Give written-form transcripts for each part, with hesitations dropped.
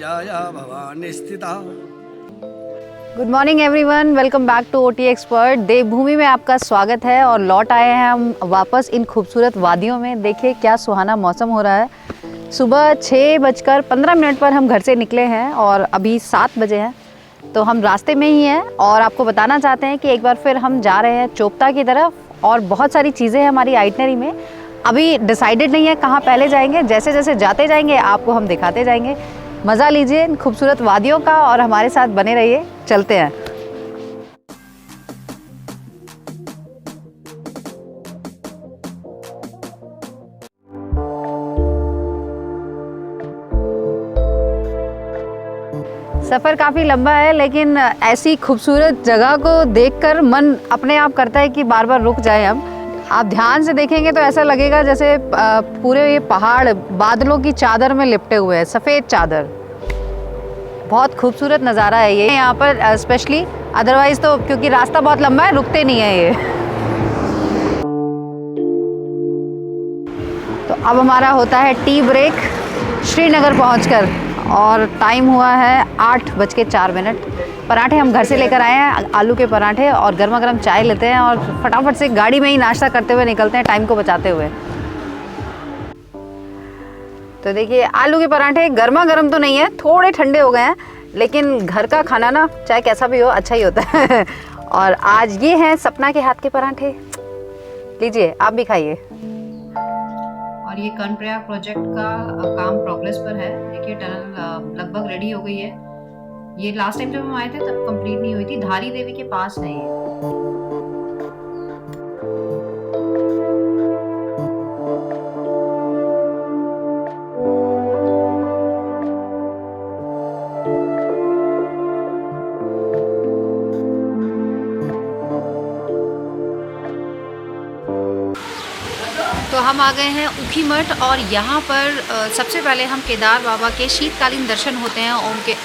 शय्याया भवानी स्थिता। Good morning everyone, welcome back to OT expert. Devbhumi में आपका स्वागत है और लौट आए हैं हम वापस इन खूबसूरत वादियों में। देखिए क्या सुहाना मौसम हो रहा है। सुबह 6:15 पर हम घर से निकले हैं और अभी 7 बजे हैं, तो हम रास्ते में ही हैं और आपको बताना चाहते हैं कि एक बार फिर हम जा रहे हैं चोपता की तरफ और बहुत सारी चीज़ें हैं हमारी आइटनरी में। अभी डिसाइडेड नहीं है कहाँ पहले जाएंगे, जैसे जैसे जाते जाएंगे आपको हम दिखाते जाएंगे। मज़ा लीजिए इन खूबसूरत वादियों का और हमारे साथ बने रहिए। चलते हैं। सफ़र काफ़ी लंबा है, लेकिन ऐसी खूबसूरत जगह को देखकर मन अपने आप करता है कि बार बार रुक जाए हम। आप ध्यान से देखेंगे तो ऐसा लगेगा जैसे पूरे ये पहाड़ बादलों की चादर में लिपटे हुए हैं, सफ़ेद चादर। बहुत खूबसूरत नज़ारा है ये यहाँ पर स्पेशली। अदरवाइज़ तो क्योंकि रास्ता बहुत लंबा है रुकते नहीं है ये। तो अब हमारा होता है टी ब्रेक श्रीनगर पहुँचकर और टाइम हुआ है 8:04। पराठे हम घर से लेकर आए हैं, आलू के पराठे, और गर्मा गर्म चाय लेते हैं और फटाफट से गाड़ी में ही नाश्ता करते हुए निकलते हैं, टाइम को बचाते हुए। तो देखिए आलू के पराठे गर्मा गर्म तो नहीं है, थोड़े ठंडे हो गए हैं, लेकिन घर का खाना ना चाहे कैसा भी हो अच्छा ही होता है। और आज ये हैं सपना के हाथ के पराठे, लीजिए आप भी खाइए। और ये कर्णप्रयाग प्रोजेक्ट का काम प्रोग्रेस पर है। देखिए टनल लगभग रेडी हो गई है। ये लास्ट टाइम जब हम आए थे तब कंप्लीट नहीं हुई थी। धारी देवी के पास है ये। तो हम आ गए हैं ऊखीमठ और यहाँ पर सबसे पहले हम केदार बाबा के शीतकालीन दर्शन होते हैं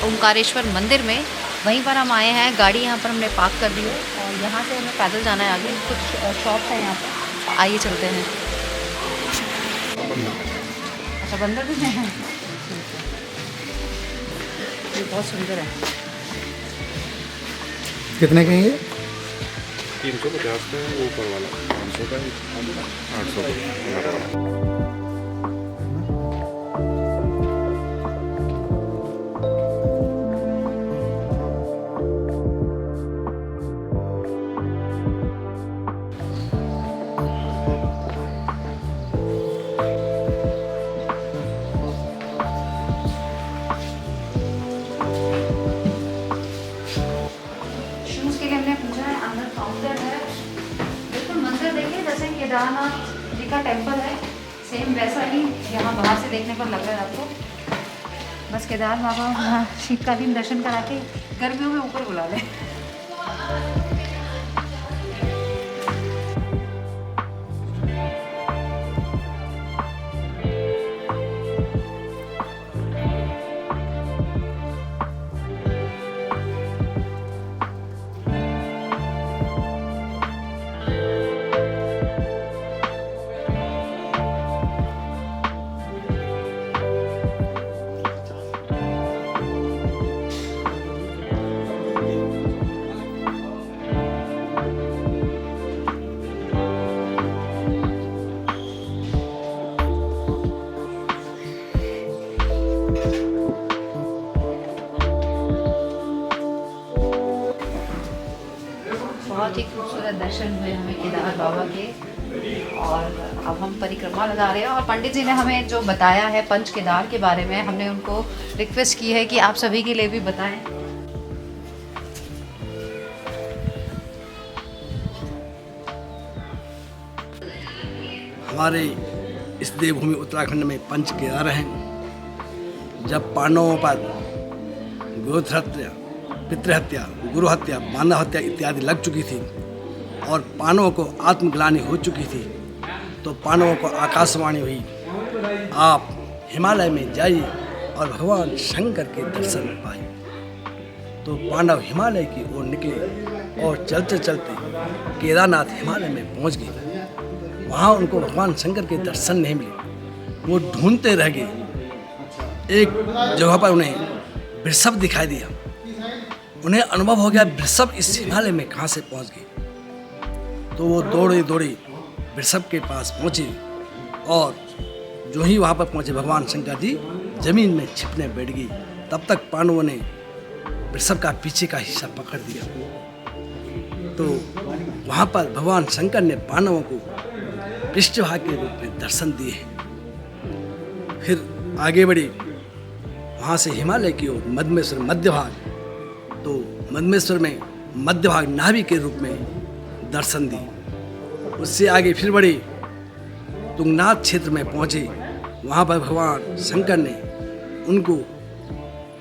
ओंकारेश्वर मंदिर में। वहीं पर हम आए हैं, गाड़ी यहाँ पर हमने पार्क कर दी है और यहाँ से हमें पैदल जाना है आगे। कुछ शॉप्स हैं यहाँ पर, आइए चलते हैं। अच्छा बंदर भी हैं, ये बहुत सुंदर है। कितने के ये? 350 का है, ऊपर वाला 500 का, 800 का। केदारनाथ जी का टेम्पल है, सेम वैसा ही यहाँ बाहर से देखने पर लग रहा है आपको। बस केदार बाबा शीतकालीन दर्शन करा के गर्मियों में ऊपर बुला लें। बहुत ही खूबसूरत दर्शन हुए हमें केदार बाबा के और अब हम परिक्रमा लगा रहे हैं। और पंडित जी ने हमें जो बताया है पंच केदार के बारे में, हमने उनको रिक्वेस्ट की है कि आप सभी के लिए भी बताएं। हमारे इस देवभूमि उत्तराखंड में पंच केदार हैं। जब पांडवों पर गोत्रहत्या, पितृहत्या, गुरु हत्या, मानव हत्या इत्यादि लग चुकी थी और पांडवों को आत्मग्लानि हो चुकी थी, तो पांडवों को आकाशवाणी हुई, आप हिमालय में जाइए और भगवान शंकर के दर्शन पाइए। तो पांडव हिमालय की ओर निकले और चलते चलते केदारनाथ हिमालय में पहुंच गए। वहाँ उनको भगवान शंकर के दर्शन नहीं मिले, वो ढूंढते रह गए। एक जगह पर उन्हें वृषभ दिखाई दिया। उन्हें अनुभव हो गया वृषभ इस हिमालय में कहाँ से पहुँच गई। तो वो दौड़ी दौड़ी वृषभ के पास पहुँची और जो ही वहाँ पर पहुँचे भगवान शंकर जी जमीन में छिपने बैठ गई। तब तक पांडवों ने वृषभ का पीछे का हिस्सा पकड़ दिया। तो वहाँ पर भगवान शंकर ने पांडवों को पृष्ठभाग के रूप में दर्शन दिए। फिर आगे बढ़ी वहाँ से हिमालय की ओर मध्यमेश्वर मध्य भाग। तो मध्यमेश्वर में मध्य भाग नाभि के रूप में दर्शन दी। उससे आगे फिर बढ़ी तुंगनाथ क्षेत्र में पहुँचे। वहाँ पर भगवान शंकर ने उनको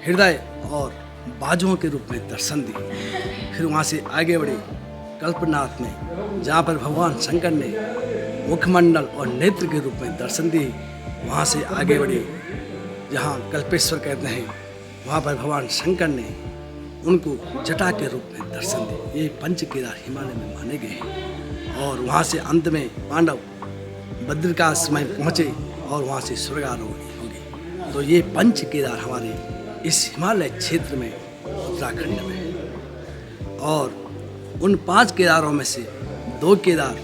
हृदय और बाजुओं के रूप में दर्शन दिए। फिर वहाँ से आगे बढ़े कल्पनाथ में, जहाँ पर भगवान शंकर ने मुखमंडल और नेत्र के रूप में दर्शन दिए। वहाँ से आगे बढ़े जहाँ कल्पेश्वर कहते हैं, वहाँ पर भगवान शंकर ने उनको जटा के रूप में दर्शन दिए। ये पंच केदार हिमालय में माने गए हैं। और वहाँ से अंत में पांडव बद्रिकाश्रम में पहुँचे और वहाँ से स्वर्गारोहण हो गई। तो ये पंच केदार हमारे इस हिमालय क्षेत्र में उत्तराखंड में है। और उन 5 केदारों में से 2 केदार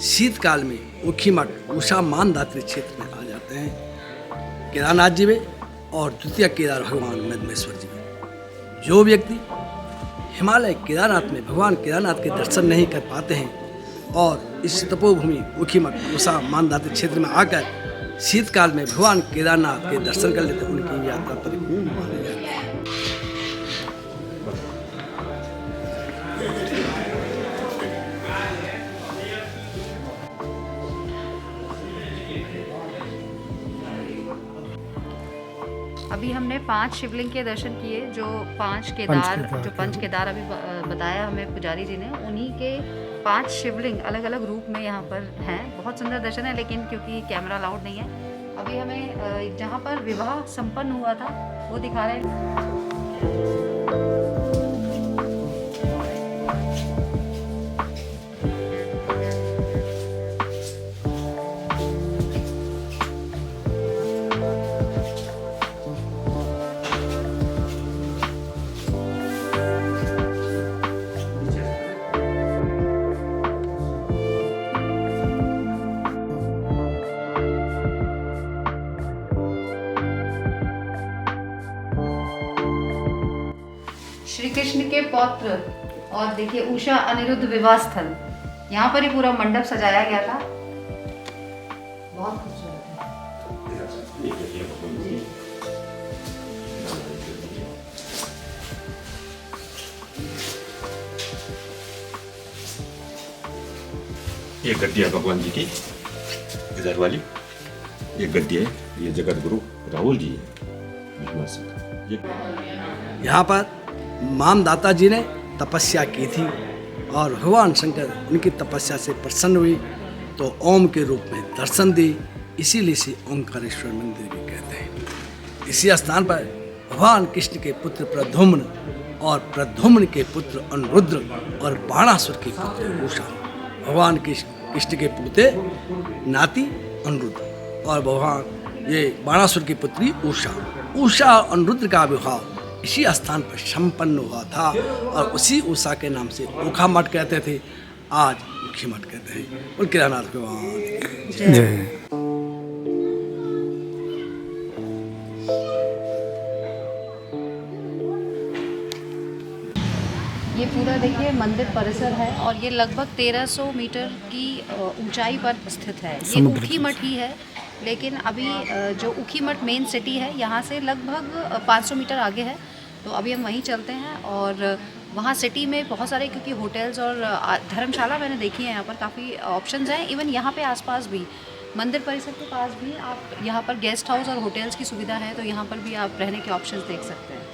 शीतकाल में ऊखीमठ उषा मानधात्री क्षेत्र में आ जाते हैं, केदारनाथ जी में, और द्वितीय केदार भगवान मध्यमेश्वर जी में। जो व्यक्ति हिमालय केदारनाथ में भगवान केदारनाथ के दर्शन नहीं कर पाते हैं और इस तपोभूमि ऊखीमठ उषा मानधात्री क्षेत्र में आकर शीतकाल में भगवान केदारनाथ के दर्शन कर लेते हैं, उनकी यात्रा परिपूर्ण मानी जाती है। अभी हमने 5 शिवलिंग के दर्शन किए, जो 5 केदार, जो पंच केदार अभी बताया हमें पुजारी जी ने, उन्हीं के 5 शिवलिंग अलग अलग रूप में यहाँ पर हैं। बहुत सुंदर दर्शन है, लेकिन क्योंकि कैमरा अलाउड नहीं है, अभी हमें जहाँ पर विवाह संपन्न हुआ था वो दिखा रहे हैं। श्री कृष्ण के पौत्र और देखिए उषा अनिरुद्ध विवाह स्थल, यहाँ पर ही पूरा मंडप सजाया गया था। बहुत खूबसूरत है। ये गद्दी है भगवान जी की इधर वाली, ये गद्दी है, ये जगत गुरु राहुल जी है। यहाँ पर मामदाता जी ने तपस्या की थी और भगवान शंकर उनकी तपस्या से प्रसन्न हुई तो ओम के रूप में दर्शन दी। इसीलिए इसे ओंकारेश्वर मंदिर भी कहते हैं। इसी स्थान पर भगवान कृष्ण के पुत्र प्रद्युम्न और प्रद्युम्न के पुत्र अनिरुद्ध और बाणासुर के पुत्र उषा, भगवान कृष्ण के पुत्र नाती अनिरुद्ध और भगवान ये बाणासुर की पुत्री उषा और अनिरुद्ध का विवाह इसी स्थान पर संपन्न हुआ था और उसी उषा के नाम से ऊखा मठ कहते थे, आज ऊखी मठ कहते हैं। और केदारनाथ भगवान जय। ये पूरा देखिए मंदिर परिसर है और ये लगभग 1300 मीटर की ऊंचाई पर स्थित है। ये ऊखी मठ ही है, लेकिन अभी जो ऊखी मठ मेन सिटी है यहाँ से लगभग 500 मीटर आगे है। तो अभी हम वहीं चलते हैं और वहाँ सिटी में बहुत सारे, क्योंकि होटल्स और धर्मशाला मैंने देखी है, यहाँ पर काफ़ी ऑप्शंस हैं। इवन यहाँ पे आसपास भी मंदिर परिसर के पास भी आप यहाँ पर गेस्ट हाउस और होटल्स की सुविधा है, तो यहाँ पर भी आप रहने के ऑप्शंस देख सकते हैं।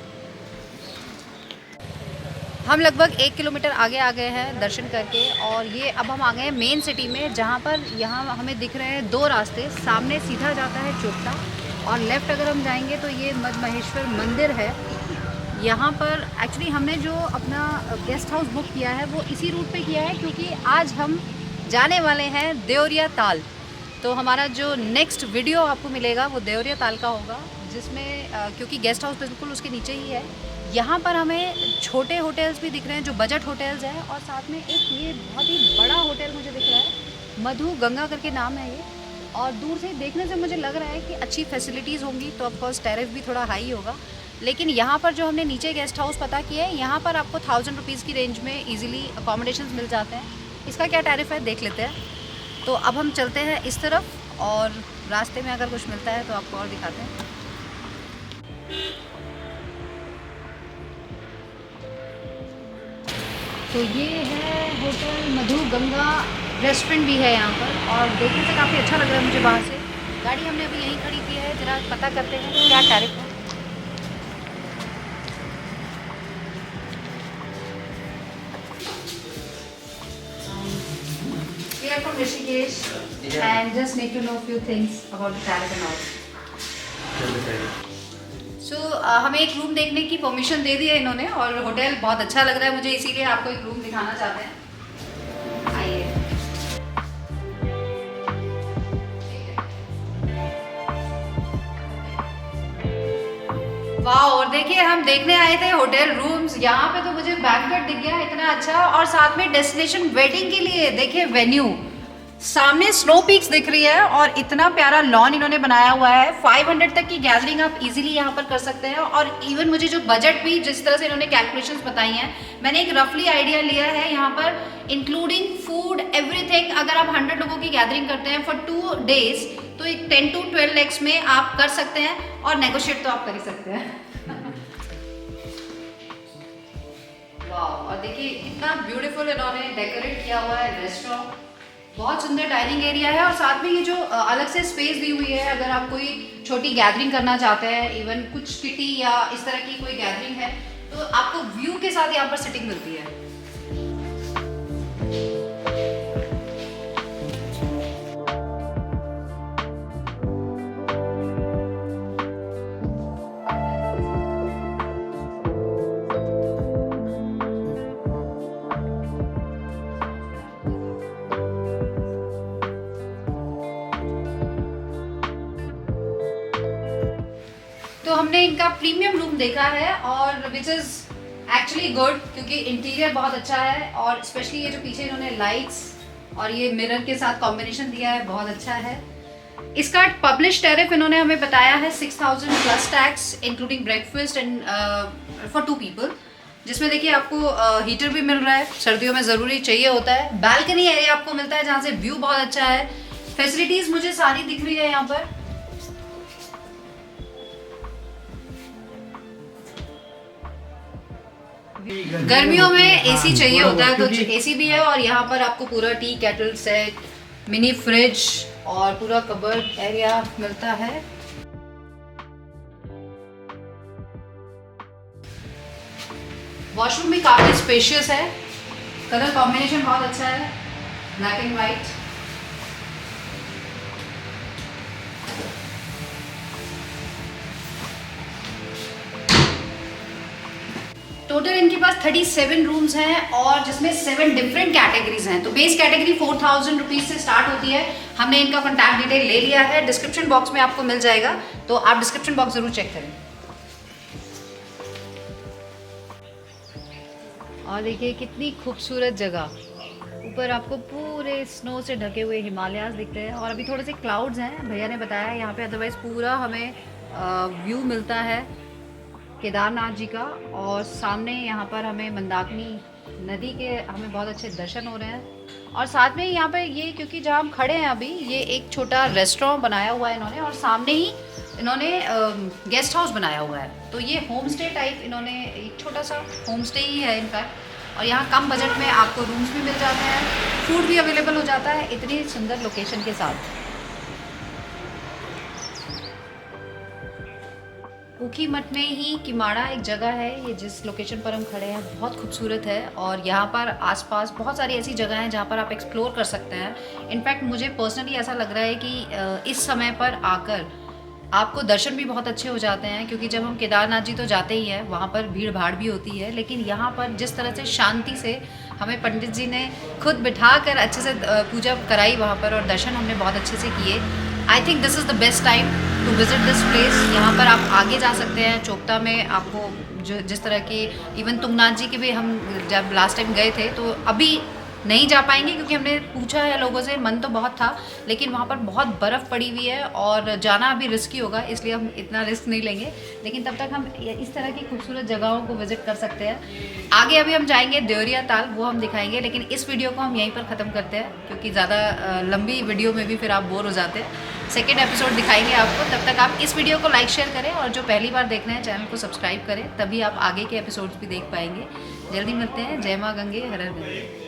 हम लगभग 1 किलोमीटर आगे आ गए हैं दर्शन करके और ये अब हम आ गए हैं मेन सिटी में, जहाँ पर यहाँ हमें दिख रहे हैं 2 रास्ते। सामने सीधा जाता है चोपटा और लेफ़्ट अगर हम जाएंगे तो ये मद्महेश्वर मंदिर है। यहाँ पर एक्चुअली हमने जो अपना गेस्ट हाउस बुक किया है वो इसी रूट पे किया है, क्योंकि आज हम जाने वाले हैं देवरिया ताल। तो हमारा जो नेक्स्ट वीडियो आपको मिलेगा वो देवरिया ताल का होगा, जिसमें क्योंकि गेस्ट हाउस बिल्कुल उसके नीचे ही है, यहाँ पर हमें छोटे होटल्स भी दिख रहे हैं जो बजट होटल्स हैं, और साथ में एक ये बहुत ही बड़ा होटल मुझे दिख रहा है, मधु गंगा करके नाम है ये। और दूर से देखने से मुझे लग रहा है कि अच्छी फैसिलिटीज़ होंगी, तो ऑफकोर्स टैरिफ भी थोड़ा हाई होगा। लेकिन यहाँ पर जो हमने नीचे गेस्ट हाउस पता किया है, यहाँ पर आपको 1000 रुपीज़ की रेंज में ईजिली अकोमोडेशन मिल जाते हैं। इसका क्या टैरिफ है देख लेते हैं। तो अब हम चलते हैं इस तरफ, और रास्ते में अगर कुछ मिलता है तो आपको और दिखाते हैं। तो ये है होटल मधु गंगा, रेस्टोरेंट भी है यहाँ पर, और देखने से काफ़ी अच्छा लग रहा है मुझे बाहर से। गाड़ी हमने अभी यहीं खड़ी की है, ज़रा पता करते हैं क्या टैरिफ है। We are from Rishikesh and just need to know a few things about the tariff and all. So हमें एक रूम देखने की परमिशन दे दी है इन्होंने, और होटल बहुत अच्छा लग रहा है मुझे, इसीलिए आपको एक रूम दिखाना चाहते हैं। आइए। वाह, और देखिए हम देखने आए थे होटल रूम्स, यहाँ पे तो मुझे बैंक्वेट दिख गया इतना अच्छा, और साथ में डेस्टिनेशन वेडिंग के लिए देखिए वेन्यू, सामने स्नो पीक्स दिख रही है, और इतना प्यारा लॉन इन्होंने बनाया हुआ है। 500 तक की गैदरिंग आप इजीली यहाँ पर कर सकते हैं। और इवन मुझे जो बजट भी जिस तरह से इन्होंने कैलकुलेशंस बताई हैं, मैंने एक रफली आइडिया लिया है यहाँ पर, इंक्लूडिंग फूड एवरीथिंग। अगर आप 100 लोगों की गैदरिंग करते हैं फॉर 2 डेज, तो एक 10 to 12 lakhs में आप कर सकते हैं, और नेगोशिएट तो आप कर ही सकते हैं। वाह, और देखिए इतना ब्यूटीफुल इन्होंने डेकोरेट किया हुआ है रेस्टोरेंट, बहुत सुंदर डाइनिंग एरिया है, और साथ में ये जो अलग से स्पेस दी हुई है, अगर आप कोई छोटी गैदरिंग करना चाहते हैं, इवन कुछ किटी या इस तरह की कोई गैदरिंग है, तो आपको व्यू के साथ यहाँ पर सिटिंग मिलती है। तो हमने इनका प्रीमियम रूम देखा है, और विच इज़ एक्चुअली गुड, क्योंकि इंटीरियर बहुत अच्छा है, और स्पेशली ये जो पीछे इन्होंने लाइट्स और ये मिरर के साथ कॉम्बिनेशन दिया है बहुत अच्छा है। इसका पब्लिश टैरिफ इन्होंने हमें बताया है 6000 plus tax including breakfast and for 2 people, जिसमें देखिए आपको हीटर भी मिल रहा है, सर्दियों में ज़रूरी चाहिए होता है। बालकनी एरिया आपको मिलता है जहाँ से व्यू बहुत अच्छा है। फैसिलिटीज़ मुझे सारी दिख रही है यहाँ पर। गर्मियों में एसी चाहिए होता है, तो एसी भी है, और यहाँ पर आपको पूरा T kettle set, mini fridge और पूरा कबर्ड एरिया मिलता है। वॉशरूम भी काफी स्पेशियस है, कलर कॉम्बिनेशन बहुत अच्छा है, ब्लैक एंड वाइट। टोटल इनके पास 37 रूम्स हैं, और जिसमें 7 डिफरेंट कैटेगरीज हैं। तो बेस कैटेगरी 4000 रुपीज़ से स्टार्ट होती है। हमने इनका कॉन्टैक्ट डिटेल ले लिया है, डिस्क्रिप्शन बॉक्स में आपको मिल जाएगा, तो आप डिस्क्रिप्शन बॉक्स ज़रूर चेक करें। और देखिए कितनी खूबसूरत जगह, ऊपर आपको पूरे स्नो से ढके हुए हिमालयाज दिखते हैं, और अभी थोड़े से क्लाउड्स हैं, भैया ने बताया यहाँ पे, अदरवाइज़ पूरा हमें व्यू मिलता है केदारनाथ जी का। और सामने यहाँ पर हमें मंदाकिनी नदी के हमें बहुत अच्छे दर्शन हो रहे हैं। और साथ में यहाँ पे ये, क्योंकि जहाँ हम खड़े हैं अभी, ये एक छोटा रेस्टोरेंट बनाया हुआ है इन्होंने, और सामने ही इन्होंने गेस्ट हाउस बनाया हुआ है। तो ये होम स्टे टाइप इन्होंने, एक छोटा सा होम स्टे ही है इनफैक्ट, और यहाँ कम बजट में आपको रूम्स भी मिल जाते हैं, फूड भी अवेलेबल हो जाता है इतनी सुंदर लोकेशन के साथ। ऊखी मठ में ही किमाड़ा एक जगह है, ये जिस लोकेशन पर हम खड़े हैं बहुत खूबसूरत है, और यहाँ पर आसपास बहुत सारी ऐसी जगह हैं जहाँ पर आप एक्सप्लोर कर सकते हैं। इनफैक्ट मुझे पर्सनली ऐसा लग रहा है कि इस समय पर आकर आपको दर्शन भी बहुत अच्छे हो जाते हैं, क्योंकि जब हम केदारनाथ जी तो जाते ही हैं, वहाँ पर भीड़ भाड़ भी होती है, लेकिन यहाँ पर जिस तरह से शांति से हमें पंडित जी ने खुद बिठा कर अच्छे से पूजा कराई वहाँ पर, और दर्शन हमने बहुत अच्छे से किए। I think this is the best time to visit this place. यहाँ पर आप आगे जा सकते हैं। चोपता में आपको जो जिस तरह की इवन तुंगनाथ जी के भी हम जब लास्ट टाइम गए थे तो अभी नहीं जा पाएंगे क्योंकि हमने पूछा है लोगों से, मन तो बहुत था लेकिन वहाँ पर बहुत बर्फ़ पड़ी हुई है और जाना अभी रिस्की होगा, इसलिए हम इतना रिस्क नहीं लेंगे। लेकिन तब तक हम इस तरह की खूबसूरत जगहों को विजिट कर सकते हैं। आगे अभी हम जाएंगे देवरिया ताल, वो हम दिखाएंगे, लेकिन इस वीडियो को हम यहीं पर ख़त्म करते हैं क्योंकि ज़्यादा लंबी वीडियो में भी फिर आप बोर हो जाते हैं। सेकेंड एपिसोड दिखाएंगे आपको, तब तक आप इस वीडियो को लाइक शेयर करें और जो पहली बार देखना है चैनल को सब्सक्राइब करें, तभी आप आगे के एपिसोड्स भी देख पाएंगे। जल्दी मिलते हैं। जय माँ गंगे, हर हर गंगे।